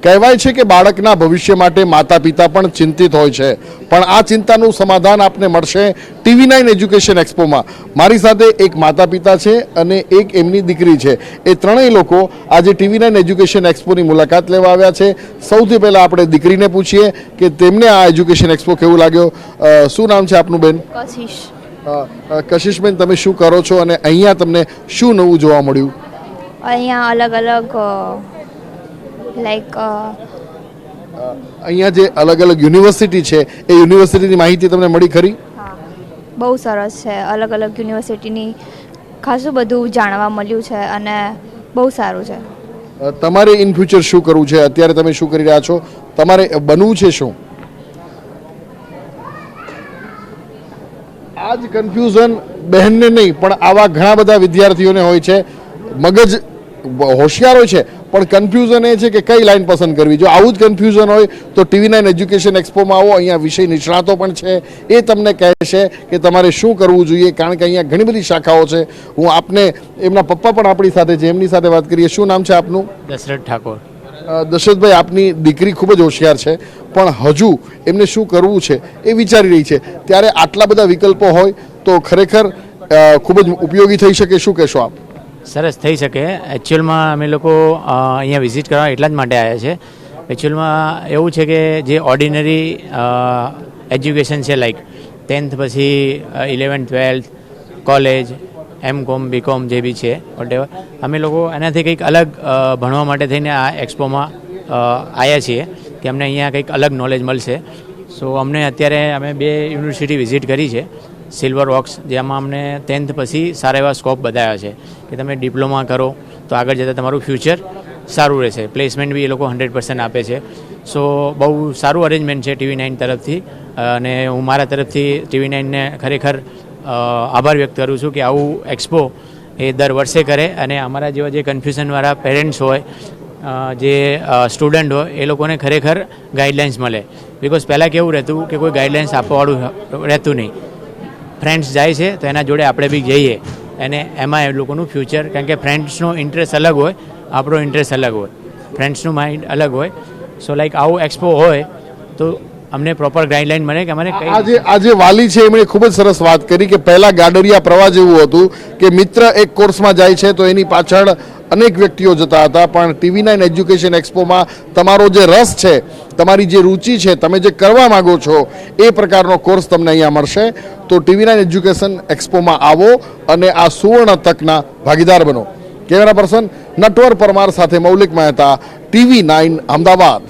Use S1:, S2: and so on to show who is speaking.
S1: કહેવાય છે કે બાળકના ભવિષ્ય માટે માતા પિતા પણ ચિંતિત હોય છે, પણ આ ચિંતાનું સમાધાન આપને મળશે TV9 એજ્યુકેશન એક્સપોમાં. મારી સાથે એક માતા પિતા છે અને એક એમની દીકરી છે. એ ત્રણેય લોકો આજે TV9 એજ્યુકેશન એક્સપોની મુલાકાત લેવા આવ્યા છે. સૌથી પહેલાં આપણે દીકરીને પૂછીએ કે તેમને આ એજ્યુકેશન એક્સપો કેવું લાગ્યો. શું નામ છે આપનું બેન?
S2: કશિશ.
S1: કશિશબેન, તમે શું કરો છો અને અહીંયા તમને શું નવું જોવા મળ્યું?
S2: અહીંયા અલગ અલગ લાઈક
S1: અહીંયા જે અલગ અલગ યુનિવર્સિટી છે એ યુનિવર્સિટીની માહિતી તમને મળી ખરી?
S2: હા, બહુ સરસ છે. અલગ અલગ યુનિવર્સિટીની ખાસું બધું જાણવા મળ્યું છે અને બહુ સારું છે.
S1: તમારે ઇન ફ્યુચર શું કરવું છે? અત્યારે તમે શું કરી રહ્યા છો? તમારે બનવું છે શું? આ જ કન્ફ્યુઝન બહેનને નહીં પણ આવા ઘણા બધા વિદ્યાર્થીઓને હોય છે. મગજ હોશિયાર હોય છે પણ કન્ફ્યુઝન એ છે કે કઈ લાઈન પસંદ કરવી. જો આવું જ કન્ફ્યુઝન હોય તો TV9 એજ્યુકેશન એક્સપોમાં આવો. અહીંયા વિષય નિષ્ણાતો પણ છે, એ તમને કહેશે કે તમારે શું કરવું જોઈએ, કારણ કે અહીંયા ઘણી બધી શાખાઓ છે. હું આપને એમના પપ્પા પણ આપણી સાથે છે, એમની સાથે વાત કરીએ. શું નામ છે આપનું?
S3: દશરથ ઠાકોર.
S1: દશરથભાઈ, આપની દીકરી ખૂબ જ હોશિયાર છે પણ હજુ એમને શું કરવું છે એ વિચારી રહી છે. ત્યારે આટલા બધા વિકલ્પો હોય તો ખરેખર ખૂબ જ ઉપયોગી થઈ શકે. શું કહેશો આપ?
S3: સરસ થઈ શકે. એકચ્યુઅલમાં અમે લોકો અહીંયા વિઝિટ કરવા એટલા જ માટે આવ્યા છે. એકચ્યુઅલમાં એવું છે કે જે ઓર્ડિનરી એજ્યુકેશન છે, લાઈક 10th પછી 11th 12th college, MCom BCom જે બી છે વોટેવર, અમે લોકો એનાથી કંઈક અલગ ભણવા માટે થઈને આ એક્સપોમાં આવ્યા છીએ કે અમને અહીંયા કંઈક અલગ નોલેજ મળશે. સો અમને અત્યારે અમે 2 યુનિવર્સિટી વિઝિટ કરી છે. સિલ્વર વોક્સ, જેમાં અમને 10th પછી સારા એવા સ્કોપ બતાવ્યા છે કે તમે ડિપ્લોમા કરો તો આગળ જતાં તમારું ફ્યુચર સારું રહેશે. પ્લેસમેન્ટ બી એ લોકો 100% આપે છે. સો બહુ સારું અરેન્જમેન્ટ છે TV9 તરફથી અને હું મારા તરફથી TV9ને ખરેખર આભાર વ્યક્ત કરું છું કે આવું એક્સપો એ દર વર્ષે કરે અને અમારા જેવા જે કન્ફ્યુઝનવાળા પેરેન્ટ્સ હોય, જે સ્ટુડન્ટ હોય, એ લોકોને ખરેખર ગાઈડલાઇન્સ મળે. બિકોઝ પહેલાં કેવું રહેતું કે કોઈ ગાઈડલાઇન્સ આપવાવાળું રહેતું નહીં. ફ્રેન્ડ્સ જાય છે તો એના જોડે આપણે બી જઈએ અને એમાં એ લોકોનું ફ્યુચર, કારણ કે ફ્રેન્ડ્સનો ઇન્ટરેસ્ટ અલગ હોય, આપણો ઇન્ટરેસ્ટ અલગ હોય, ફ્રેન્ડ્સનું માઇન્ડ અલગ હોય. સો લાઈક આવું એક્સપો હોય તો અમને પ્રોપર ગાઈડલાઇન મળે કે મને
S1: આજે વાલી છે એમણે ખૂબ જ સરસ વાત કરી કે પહેલાં ગાડરિયા પ્રવાહ જેવું હતું કે મિત્ર એક કોર્સમાં જાય છે તો એની પાછળ અનેક વ્યક્તિઓ જતા હતા, પણ TV9 એજ્યુકેશન એક્સપોમાં તમારો જે રસ છે, તમારી જે રુચિ છે, તમે જે કરવા માગો છો એ પ્રકારનો કોર્સ તમને અહીંયા મળશે. તો TV9 એજ્યુકેશન એક્સપોમાં આવો અને આ સુવર્ણ તકના ભાગીદાર બનો. કેમેરા પર્સન નટવર પરમાર સાથે મૌલિક મહેતા, TV9 અમદાવાદ.